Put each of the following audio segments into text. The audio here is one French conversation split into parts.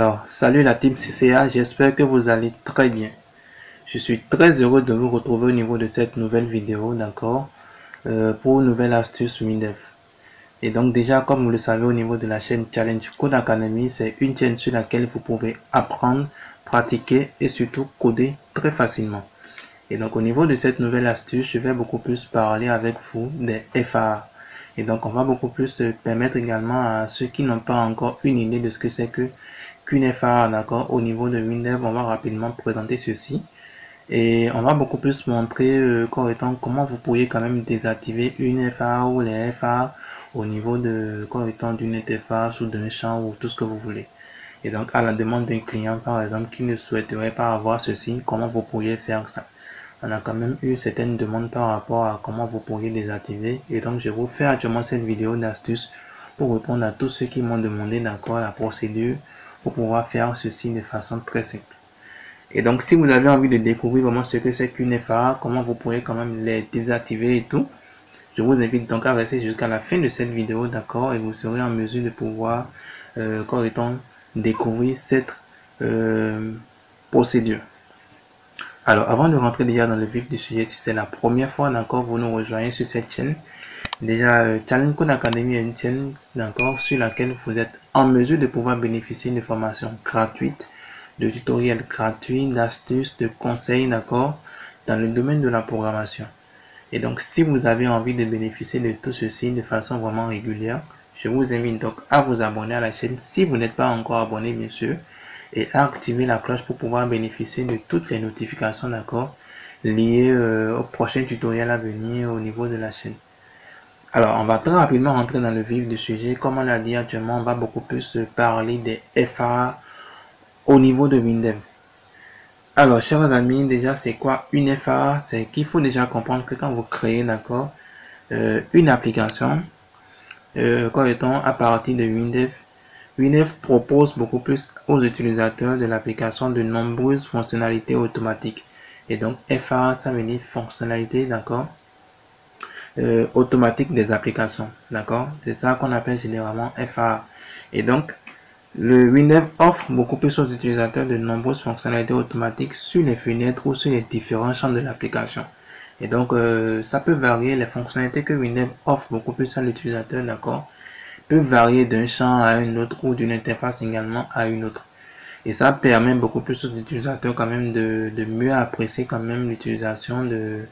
Alors, salut la team CCA, j'espère que vous allez très bien. Je suis très heureux de vous retrouver au niveau de cette nouvelle vidéo, d'accord, pour une nouvelle astuce Windev. Et donc déjà, comme vous le savez, au niveau de la chaîne Challenge Code Academy, c'est une chaîne sur laquelle vous pouvez apprendre, pratiquer et surtout coder très facilement. Et donc au niveau de cette nouvelle astuce, je vais beaucoup plus parler avec vous des FAA. Et donc on va beaucoup plus permettre également à ceux qui n'ont pas encore une idée de ce que c'est qu'une FAA, d'accord. Au niveau de Windows, on va rapidement présenter ceci. Et on va beaucoup plus montrer correctement comment vous pourriez quand même désactiver une FAA ou les FAA au niveau de correctement d'une interface ou d'un champ ou tout ce que vous voulez. Et donc à la demande d'un client par exemple qui ne souhaiterait pas avoir ceci, comment vous pourriez faire ça. On a quand même eu certaines demandes par rapport à comment vous pourriez désactiver. Et donc, je vous fais actuellement cette vidéo d'astuce pour répondre à tous ceux qui m'ont demandé d'accord la procédure pour pouvoir faire ceci de façon très simple. Et donc, si vous avez envie de découvrir vraiment ce que c'est qu'une FAA, comment vous pourrez quand même les désactiver et tout, je vous invite donc à rester jusqu'à la fin de cette vidéo, d'accord, et vous serez en mesure de pouvoir, correctement, découvrir cette procédure. Alors, avant de rentrer déjà dans le vif du sujet, si c'est la première fois, d'accord, vous nous rejoignez sur cette chaîne. Déjà, Challenge Code Academy est une chaîne, d'accord, sur laquelle vous êtes en mesure de pouvoir bénéficier de formations gratuites, de tutoriels gratuits, d'astuces, de conseils, d'accord, dans le domaine de la programmation. Et donc, si vous avez envie de bénéficier de tout ceci de façon vraiment régulière, je vous invite donc à vous abonner à la chaîne si vous n'êtes pas encore abonné, bien sûr, et à activer la cloche pour pouvoir bénéficier de toutes les notifications, d'accord, liées au prochain tutoriel à venir au niveau de la chaîne. Alors, on va très rapidement rentrer dans le vif du sujet. Comme on l'a dit actuellement, on va beaucoup plus parler des FAA au niveau de Windows. Alors, chers amis, déjà, c'est quoi une FAA? C'est qu'il faut déjà comprendre que quand vous créez, d'accord, une application, comme étant à partir de Windows, Windows propose beaucoup plus aux utilisateurs de l'application de nombreuses fonctionnalités automatiques. Et donc, FAA, ça veut dire fonctionnalité, d'accord, automatique des applications, d'accord. C'est ça qu'on appelle généralement FAA. Et donc, le Windows offre beaucoup plus aux utilisateurs de nombreuses fonctionnalités automatiques sur les fenêtres ou sur les différents champs de l'application. Et donc, ça peut varier, les fonctionnalités que Windows offre beaucoup plus à l'utilisateur, d'accord, peut varier d'un champ à un autre ou d'une interface également à une autre. Et ça permet beaucoup plus aux utilisateurs quand même de mieux apprécier quand même l'utilisation de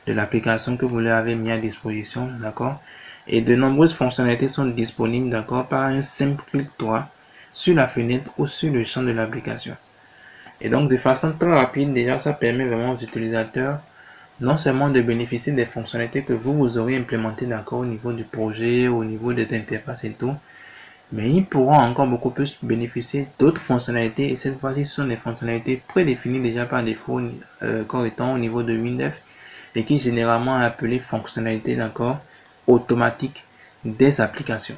l'application que vous leur avez mis à disposition, d'accord. Et de nombreuses fonctionnalités sont disponibles, d'accord, par un simple clic droit sur la fenêtre ou sur le champ de l'application. Et donc de façon très rapide, déjà ça permet vraiment aux utilisateurs non seulement de bénéficier des fonctionnalités que vous aurez implémentées, d'accord, au niveau du projet, au niveau des interfaces et tout, mais ils pourront encore beaucoup plus bénéficier d'autres fonctionnalités, et cette fois-ci ce sont des fonctionnalités prédéfinies déjà par défaut comme étant au niveau de Windows et qui généralement est appelé fonctionnalité, d'accord, automatique des applications.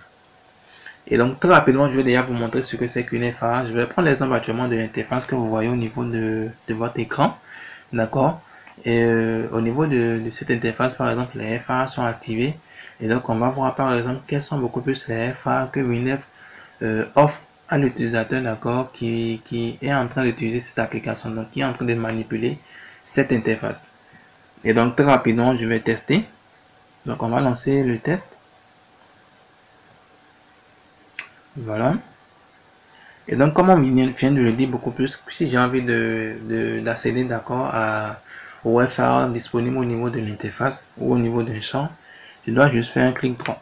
Et donc très rapidement je vais déjà vous montrer ce que c'est qu'une FAA. Je vais prendre l'exemple actuellement de l'interface que vous voyez au niveau de votre écran, d'accord. Et au niveau de cette interface, par exemple, les FAA sont activés. Et donc, on va voir par exemple quels sont beaucoup plus les FAA que Windows offre à l'utilisateur, d'accord, qui est en train d'utiliser cette application, donc qui est en train de manipuler cette interface. Et donc, très rapidement, je vais tester. Donc, on va lancer le test. Voilà. Et donc, comme on vient de le dire beaucoup plus, si j'ai envie d'accéder, d'accord, au FAA disponible au niveau de l'interface ou au niveau d'un champ, je dois juste faire un clic droit.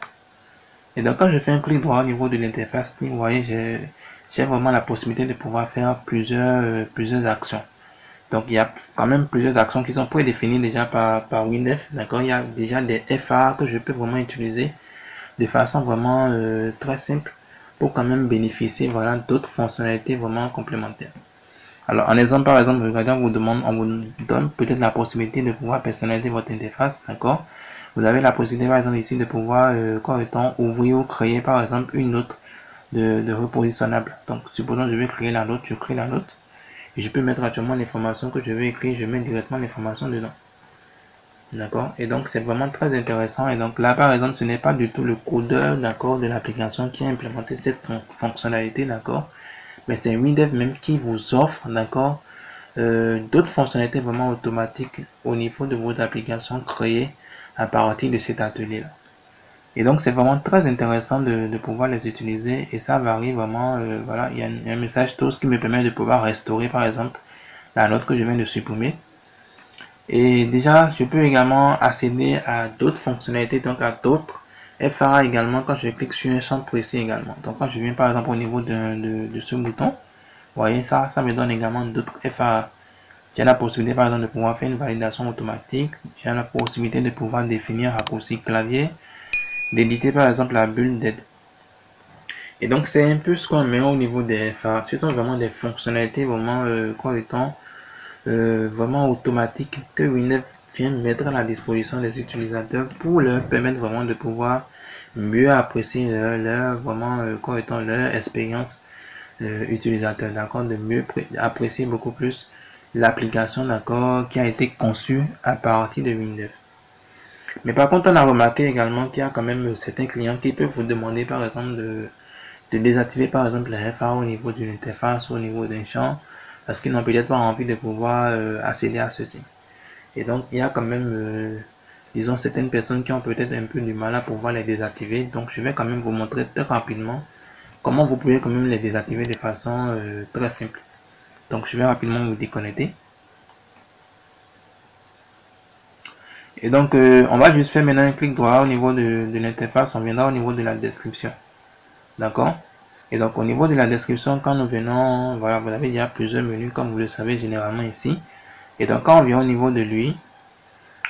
Et donc, quand je fais un clic droit au niveau de l'interface, vous voyez, j'ai vraiment la possibilité de pouvoir faire plusieurs actions. Donc, il y a quand même plusieurs actions qui sont prédéfinies déjà par Windows. D'accord, il y a déjà des FAA que je peux vraiment utiliser de façon vraiment très simple pour quand même bénéficier, voilà, d'autres fonctionnalités vraiment complémentaires. Alors, en exemple, par exemple, regardez, on vous donne peut-être la possibilité de pouvoir personnaliser votre interface, d'accord. Vous avez la possibilité, par exemple, ici, de pouvoir, ouvrir ou créer, par exemple, une note de repositionnable. Donc, supposons que je vais créer la note, je crée la note, et je peux mettre actuellement l'information que je vais écrire, je mets directement l'information dedans. D'accord. Et donc, c'est vraiment très intéressant. Et donc, là, par exemple, ce n'est pas du tout le codeur, d'accord, de l'application qui a implémenté cette fonctionnalité, d'accord. mais c'est WinDev même qui vous offre, d'accord, d'autres fonctionnalités vraiment automatiques au niveau de vos applications créées à partir de cet atelier-là. Et donc, c'est vraiment très intéressant de pouvoir les utiliser et ça varie vraiment. Voilà, il y a un message tous qui me permet de pouvoir restaurer, par exemple, la note que je viens de supprimer. Et déjà, je peux également accéder à d'autres fonctionnalités, donc à d'autres FAA également quand je clique sur un champ précis également. Donc, quand je viens par exemple au niveau de ce bouton, vous voyez, ça me donne également d'autres FAA. J'ai la possibilité par exemple de pouvoir faire une validation automatique. J'ai la possibilité de pouvoir définir un raccourci clavier, d'éditer par exemple la bulle d'aide. Et donc, c'est un peu ce qu'on met au niveau des FAA. Ce sont vraiment des fonctionnalités vraiment, vraiment automatiques que Windows vient mettre à la disposition des utilisateurs pour leur permettre vraiment de pouvoir mieux apprécier vraiment, leur expérience utilisateur, d'accord, de mieux apprécier beaucoup plus l'application, d'accord, qui a été conçue à partir de Windows. Mais par contre, on a remarqué également qu'il y a quand même certains clients qui peuvent vous demander par exemple de désactiver par exemple les FA au niveau d'une interface, au niveau d'un champ, parce qu'ils n'ont peut-être pas envie de pouvoir accéder à ceci. Et donc, il y a quand même, disons, certaines personnes qui ont peut-être un peu du mal à pouvoir les désactiver. Donc, je vais quand même vous montrer très rapidement comment vous pouvez quand même les désactiver de façon très simple. Donc, je vais rapidement vous déconnecter. Et donc, on va juste faire maintenant un clic droit au niveau de l'interface. On viendra au niveau de la description. D'accord? Et donc, au niveau de la description, quand nous venons, voilà, vous avez déjà plusieurs menus, comme vous le savez généralement ici. Et donc, quand on vient au niveau de lui,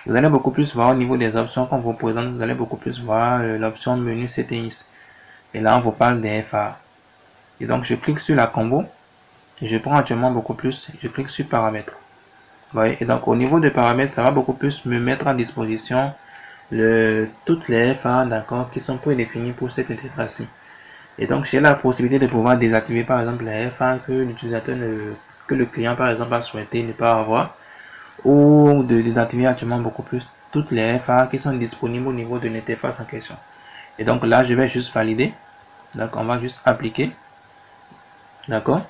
vous allez beaucoup plus voir au niveau des options qu'on vous présente, vous allez beaucoup plus voir l'option menu settings. Et là, on vous parle des FA. Et donc, je clique sur la combo. Et je prends actuellement beaucoup plus. Je clique sur paramètres. Vous voyez? Et donc, au niveau de paramètres, ça va beaucoup plus me mettre à disposition toutes les FA, d'accord, qui sont prédéfinies pour cette interface-ci. Et donc, j'ai la possibilité de pouvoir désactiver, par exemple, les FA que l'utilisateur, que le client, par exemple, a souhaité ne pas avoir, ou de désactiver actuellement beaucoup plus toutes les FA qui sont disponibles au niveau de l'interface en question. Et donc là, je vais juste valider. Donc, on va juste appliquer. D'accord.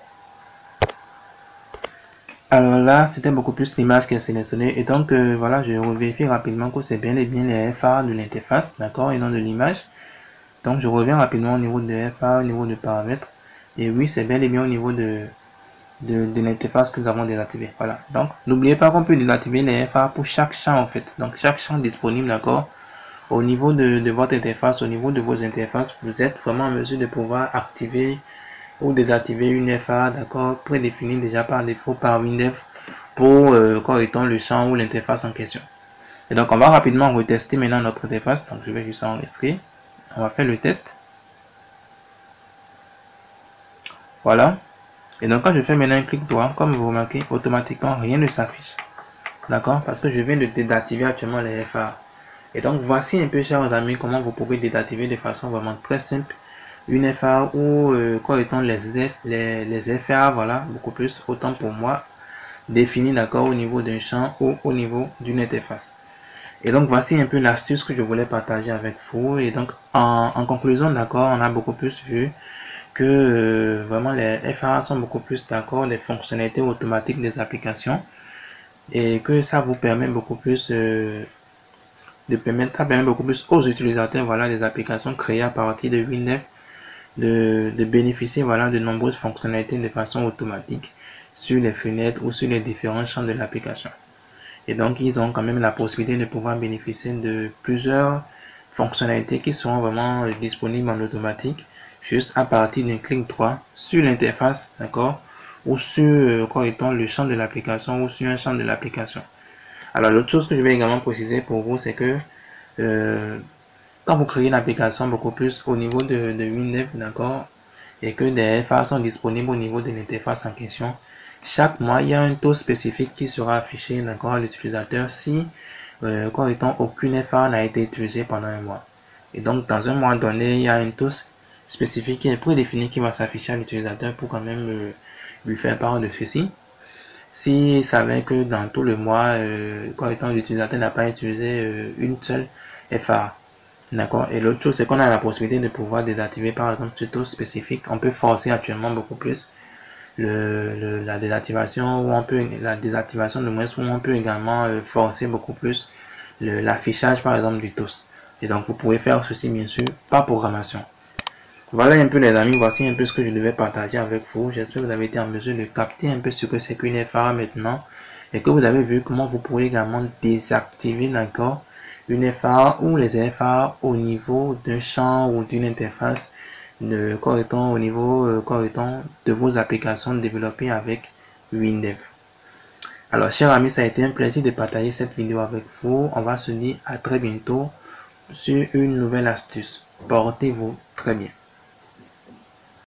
Alors là, c'était beaucoup plus l'image qui est sélectionnée. Et donc, voilà, je vérifie rapidement que c'est bien et bien les FA de l'interface, d'accord, et non de l'image. Donc, je reviens rapidement au niveau de FA, au niveau de paramètres. Et oui, c'est bel et bien au niveau de l'interface que nous avons désactivé. Voilà. Donc, n'oubliez pas qu'on peut désactiver les FA pour chaque champ, en fait. Donc, chaque champ disponible, d'accord, au niveau de votre interface, au niveau de vos interfaces, vous êtes vraiment en mesure de pouvoir activer ou désactiver une FA, d'accord, prédéfinie déjà par défaut par Windows pour étant le champ ou l'interface en question. Et donc, on va rapidement retester maintenant notre interface. Donc, je vais juste enregistrer. On va faire le test. Voilà. Et donc, quand je fais maintenant un clic droit, comme vous remarquez, automatiquement, rien ne s'affiche. D'accord? Parce que je viens de désactiver actuellement les FA. Et donc, voici un peu, chers amis, comment vous pouvez désactiver de façon vraiment très simple une FA ou étant les FA, voilà, beaucoup plus, autant pour moi, défini, d'accord, au niveau d'un champ ou au niveau d'une interface. Et donc, voici un peu l'astuce que je voulais partager avec vous. Et donc, en conclusion, d'accord, on a beaucoup plus vu que vraiment les FA sont beaucoup plus d'accord, les fonctionnalités automatiques des applications et que ça vous permet beaucoup plus ça permet beaucoup plus aux utilisateurs, voilà, des applications créées à partir de Windows de bénéficier, voilà, de nombreuses fonctionnalités de façon automatique sur les fenêtres ou sur les différents champs de l'application. Et donc, ils ont quand même la possibilité de pouvoir bénéficier de plusieurs fonctionnalités qui seront vraiment disponibles en automatique juste à partir d'un clic droit sur l'interface, d'accord, ou sur étant le champ de l'application ou sur un champ de l'application. Alors, l'autre chose que je vais également préciser pour vous, c'est que quand vous créez une application beaucoup plus au niveau de Windows, d'accord, et que des FA sont disponibles au niveau de l'interface en question, chaque mois, il y a un taux spécifique qui sera affiché, d'accord, à l'utilisateur si, étant aucune FA n'a été utilisée pendant un mois. Et donc, dans un mois donné, il y a un taux spécifique qui est prédéfini qui va s'afficher à l'utilisateur pour quand même lui faire part de ceci. S'il savait que dans tout le mois, étant l'utilisateur n'a pas utilisé une seule FA, d'accord. Et l'autre chose, c'est qu'on a la possibilité de pouvoir désactiver par exemple ce taux spécifique. On peut forcer actuellement beaucoup plus la désactivation, ou on peut, la désactivation de moins, où on peut également forcer beaucoup plus l'affichage par exemple du TOS. Et donc vous pouvez faire ceci bien sûr par programmation. Voilà un peu les amis, voici un peu ce que je devais partager avec vous. J'espère que vous avez été en mesure de capter un peu ce que c'est qu'une FAR maintenant et que vous avez vu comment vous pouvez également désactiver d'accord une FAR ou les FAR au niveau d'un champ ou d'une interface correctement au niveau correctement de vos applications développées avec WinDev. Alors chers amis, ça a été un plaisir de partager cette vidéo avec vous. On va se dire à très bientôt sur une nouvelle astuce. Portez-vous très bien.